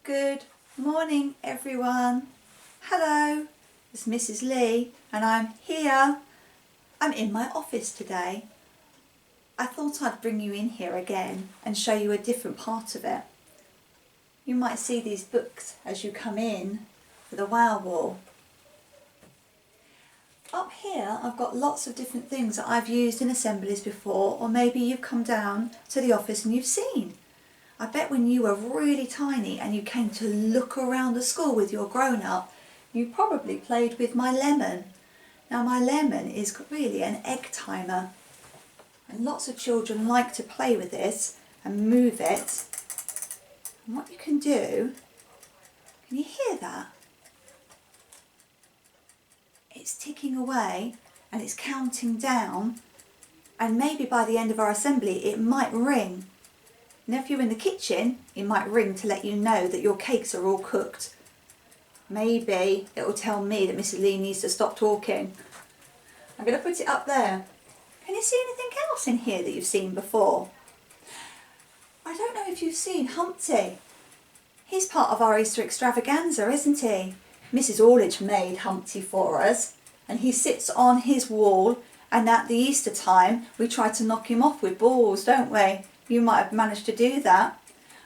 Good morning, everyone. Hello, it's Mrs. Lee, and I'm here. I'm in my office today. I thought I'd bring you in here again and show you a different part of it. You might see these books as you come in for the Wow Wall. Up here, I've got lots of different things that I've used in assemblies before, or maybe you've come down to the office and you've seen. I bet when you were really tiny and you came to look around the school with your grown-up, you probably played with my lemon. Now my lemon is really an egg timer, and lots of children like to play with this and move it. And what you can do, can you hear that? It's ticking away and it's counting down, and maybe by the end of our assembly it might ring. And if you're in the kitchen, it might ring to let you know that your cakes are all cooked. Maybe it will tell me that Mrs. Lee needs to stop talking. I'm going to put it up there. Can you see anything else in here that you've seen before? I don't know if you've seen Humpty. He's part of our Easter extravaganza, isn't he? Mrs. Orledge made Humpty for us, and he sits on his wall, and at the Easter time we try to knock him off with balls, don't we? You might have managed to do that.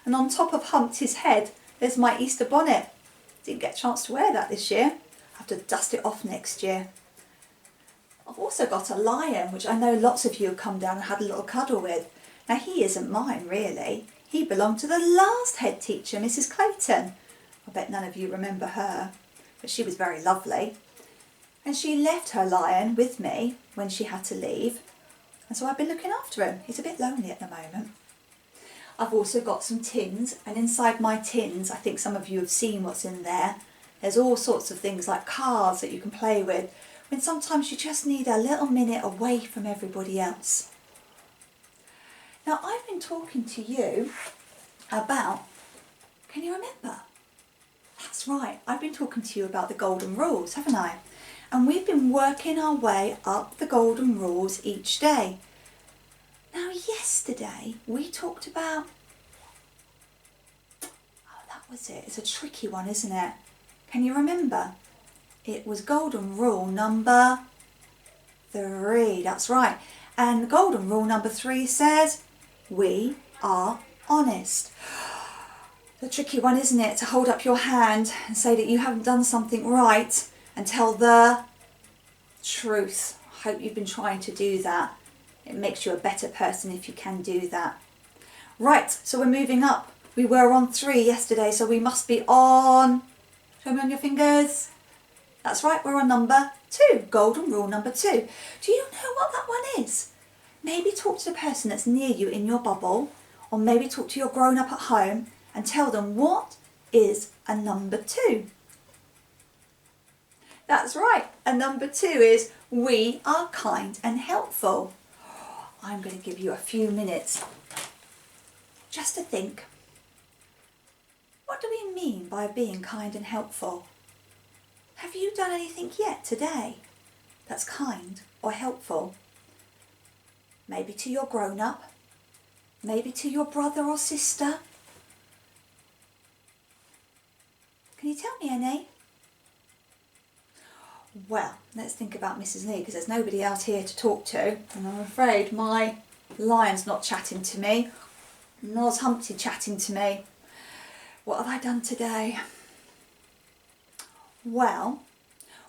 And on top of Humpty's head there's my Easter bonnet. Didn't get a chance to wear that this year. I'll have to dust it off next year. I've also got a lion, which I know lots of you have come down and had a little cuddle with. Now he isn't mine really. He belonged to the last head teacher, Mrs. Clayton. I bet none of you remember her, but she was very lovely. And she left her lion with me when she had to leave. And so I've been looking after him. He's a bit lonely at the moment. I've also got some tins, and inside my tins, I think some of you have seen what's in there. There's all sorts of things like cars that you can play with, when sometimes you just need a little minute away from everybody else. Now I've been talking to you about, can you remember? That's right, I've been talking to you about the golden rules, haven't I? And we've been working our way up the golden rules each day. Now yesterday we talked about, that was it. It's a tricky one, isn't it? Can you remember? It was golden rule number 3, that's right. And golden rule number 3 says, we are honest. The tricky one, isn't it? To hold up your hand and say that you haven't done something right and tell the truth. I hope you've been trying to do that. It makes you a better person if you can do that. Right, so we're moving up. We were on 3 yesterday, so we must be on, show me on your fingers. That's right, we're on number 2, golden rule number 2. Do you know what that one is? Maybe talk to the person that's near you in your bubble, or maybe talk to your grown-up at home and tell them what is a number 2. That's right, and number 2 is we are kind and helpful. I'm going to give you a few minutes just to think. What do we mean by being kind and helpful? Have you done anything yet today that's kind or helpful? Maybe to your grown-up, maybe to your brother or sister. Can you tell me any? Well, let's think about Mrs. Lee, because there's nobody else here to talk to, and I'm afraid my lion's not chatting to me, nor's Humpty chatting to me. What have I done today? Well,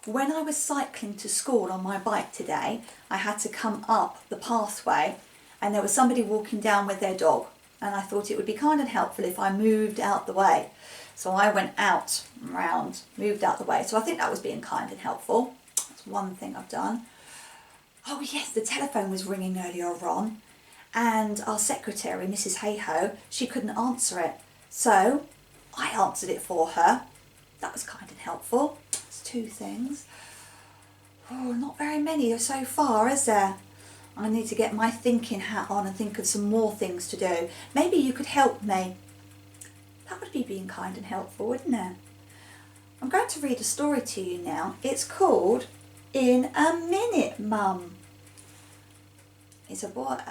when I was cycling to school on my bike today, I had to come up the pathway and there was somebody walking down with their dog, and I thought it would be kind and helpful if I moved out the way. So I went out, round, moved out the way. So I think that was being kind and helpful. That's one thing I've done. Oh yes, the telephone was ringing earlier on, and our secretary, Mrs. Hayhoe, she couldn't answer it. So I answered it for her. That was kind and helpful. That's 2 things. Oh, not very many so far, is there? I need to get my thinking hat on and think of some more things to do. Maybe you could help me. That would be being kind and helpful, wouldn't it? I'm going to read a story to you now. It's called In a Minute, Mum. It's about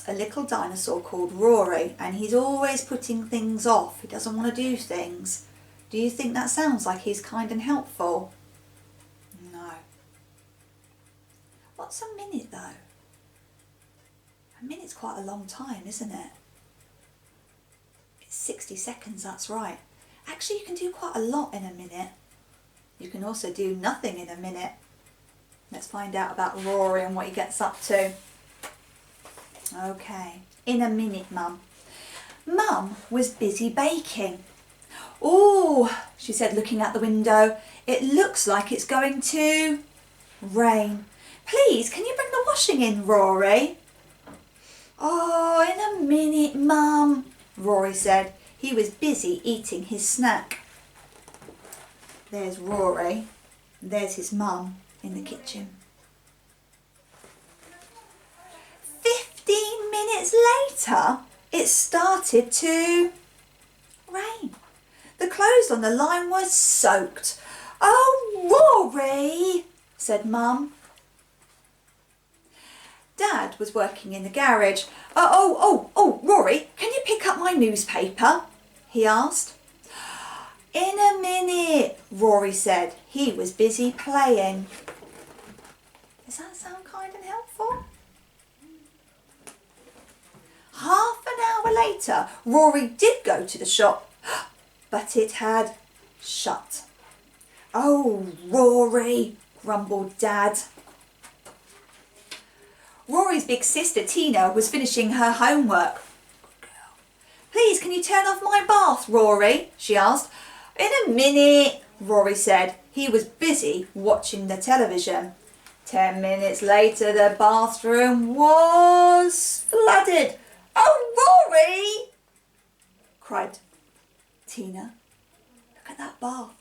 a little dinosaur called Rory, and he's always putting things off. He doesn't want to do things. Do you think that sounds like he's kind and helpful? No. What's a minute though? A minute's quite a long time, isn't it? It's 60 seconds, that's right. Actually, you can do quite a lot in a minute. You can also do nothing in a minute. Let's find out about Rory and what he gets up to. Okay, in a minute, Mum. Mum was busy baking. Oh, she said, looking out the window. It looks like it's going to rain. Please, can you bring the washing in, Rory? Oh, in a minute, Mum, Rory said. He was busy eating his snack. There's Rory. There's his mum in the kitchen. 15 minutes later, it started to rain. The clothes on the line were soaked. Oh, Rory, said Mum. Dad was working in the garage. Rory, can you pick up my newspaper? He asked. In a minute, Rory said. He was busy playing. Does that sound kind and helpful? Half an hour later, Rory did go to the shop, but it had shut. Oh, Rory, grumbled Dad. Rory's big sister Tina was finishing her homework. Please, can you turn off my bath, Rory? She asked. In a minute, Rory said. He was busy watching the television. 10 minutes later, the bathroom was flooded. Oh, Rory, cried Tina. Look at that bath.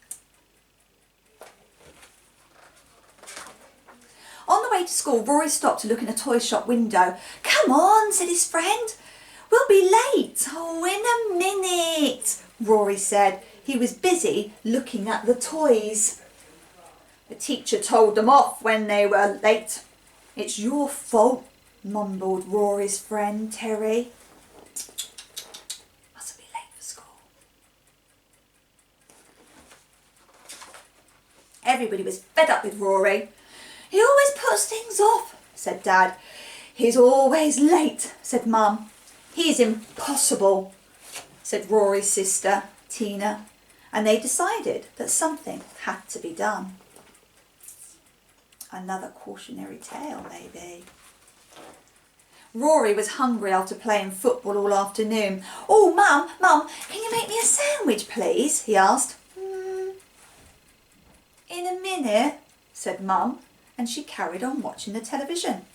On the way to school, Rory stopped to look in a toy shop window. Come on, said his friend. We'll be late. Oh, in a minute, Rory said. He was busy looking at the toys. The teacher told them off when they were late. It's your fault, mumbled Rory's friend Terry. Must be late for school. Everybody was fed up with Rory. He always puts things off, said Dad. He's always late, said Mum. He's impossible, said Rory's sister, Tina, and they decided that something had to be done. Another cautionary tale, maybe. Rory was hungry after playing football all afternoon. Oh, Mum, can you make me a sandwich, please? He asked. In a minute, said Mum, and she carried on watching the television.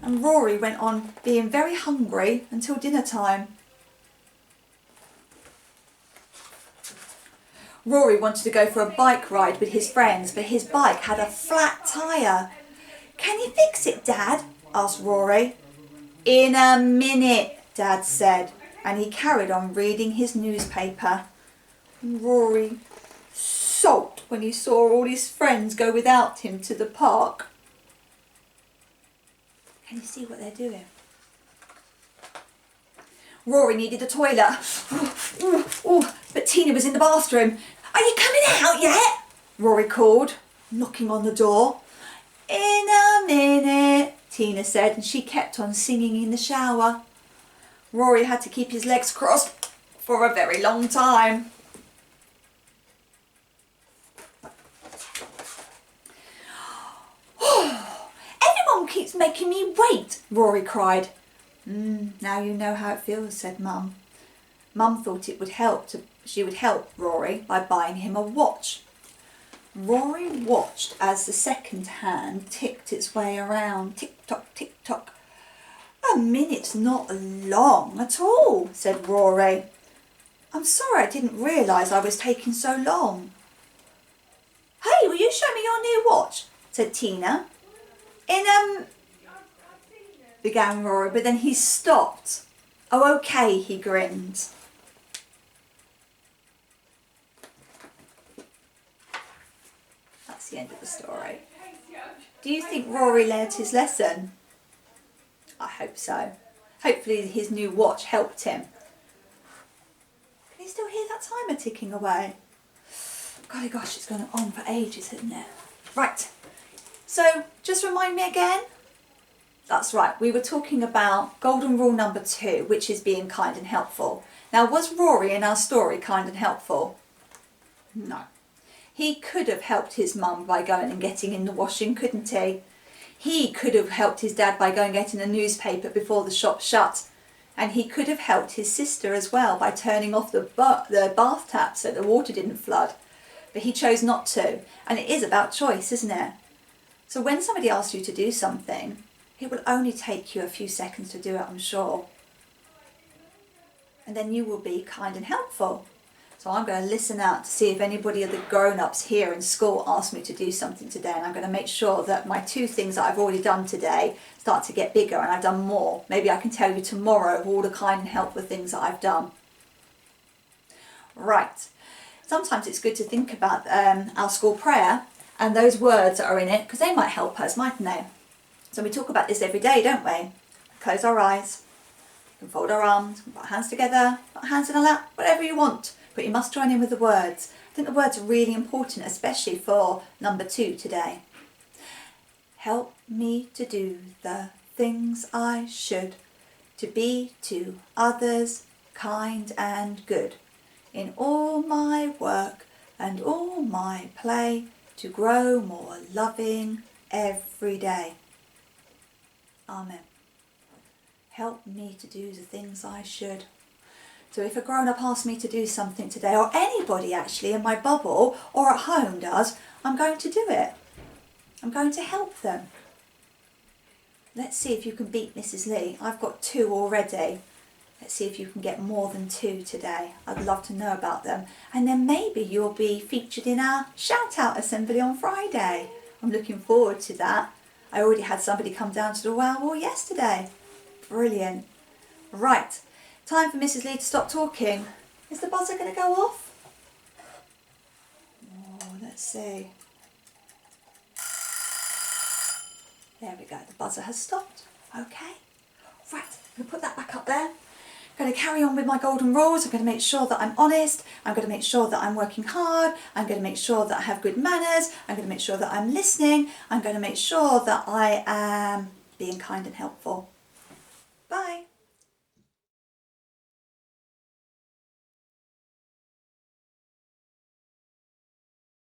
And Rory went on being very hungry until dinner time. Rory wanted to go for a bike ride with his friends, but his bike had a flat tyre. Can you fix it, Dad? Asked Rory. In a minute, Dad said, and he carried on reading his newspaper. Rory sulked when he saw all his friends go without him to the park. Can you see what they're doing? Rory needed a toilet. But Tina was in the bathroom. Are you coming out yet? Rory called, knocking on the door. In a minute, Tina said, and she kept on singing in the shower. Rory had to keep his legs crossed for a very long time. Everyone keeps making me wait, Rory cried. Now you know how it feels, said Mum. Mum thought she would help Rory by buying him a watch. Rory watched as the second hand ticked its way around. Tick-tock, tick-tock. A minute's not long at all, said Rory. I'm sorry I didn't realise I was taking so long. Hey, will you show me your new watch? Said Tina. Began Rory, but then he stopped. Oh, okay, he grinned. That's the end of the story. Do you think Rory learnt his lesson? I hope so. Hopefully his new watch helped him. Can you still hear that timer ticking away? Golly gosh, it's going on for ages, isn't it? Right, so just remind me again. That's right, we were talking about golden rule number 2, which is being kind and helpful. Now, was Rory in our story kind and helpful? No. He could have helped his mum by going and getting in the washing, couldn't he? He could have helped his dad by going and getting a newspaper before the shop shut. And he could have helped his sister as well by turning off the bath tap so the water didn't flood. But he chose not to. And it is about choice, isn't it? So when somebody asks you to do something, it will only take you a few seconds to do it, I'm sure. And then you will be kind and helpful. So I'm going to listen out to see if anybody of the grown-ups here in school asks me to do something today, and I'm going to make sure that my 2 things that I've already done today start to get bigger and I've done more. Maybe I can tell you tomorrow of all the kind and helpful things that I've done. Right. Sometimes it's good to think about our school prayer and those words that are in it, because they might help us, mightn't they? So we talk about this every day, don't we? Close our eyes, we can fold our arms, put our hands together, put our hands in our lap, whatever you want. But you must join in with the words. I think the words are really important, especially for number 2 today. Help me to do the things I should, to be to others kind and good, in all my work and all my play, to grow more loving every day. Amen. Help me to do the things I should. So if a grown-up asks me to do something today, or anybody actually in my bubble or at home does, I'm going to do it. I'm going to help them. Let's see if you can beat Mrs. Lee. I've got 2 already. Let's see if you can get more than 2 today. I'd love to know about them. And then maybe you'll be featured in our shout-out assembly on Friday. I'm looking forward to that. I already had somebody come down to the Wow Wall yesterday. Brilliant. Right. Time for Mrs. Lee to stop talking. Is the buzzer going to go off? Oh, let's see. There we go. The buzzer has stopped. Okay. Right. I'm going to put that back up there. I'm going to carry on with my golden rules. I'm going to make sure that I'm honest. I'm going to make sure that I'm working hard. I'm going to make sure that I have good manners. I'm going to make sure that I'm listening. I'm going to make sure that I am being kind and helpful.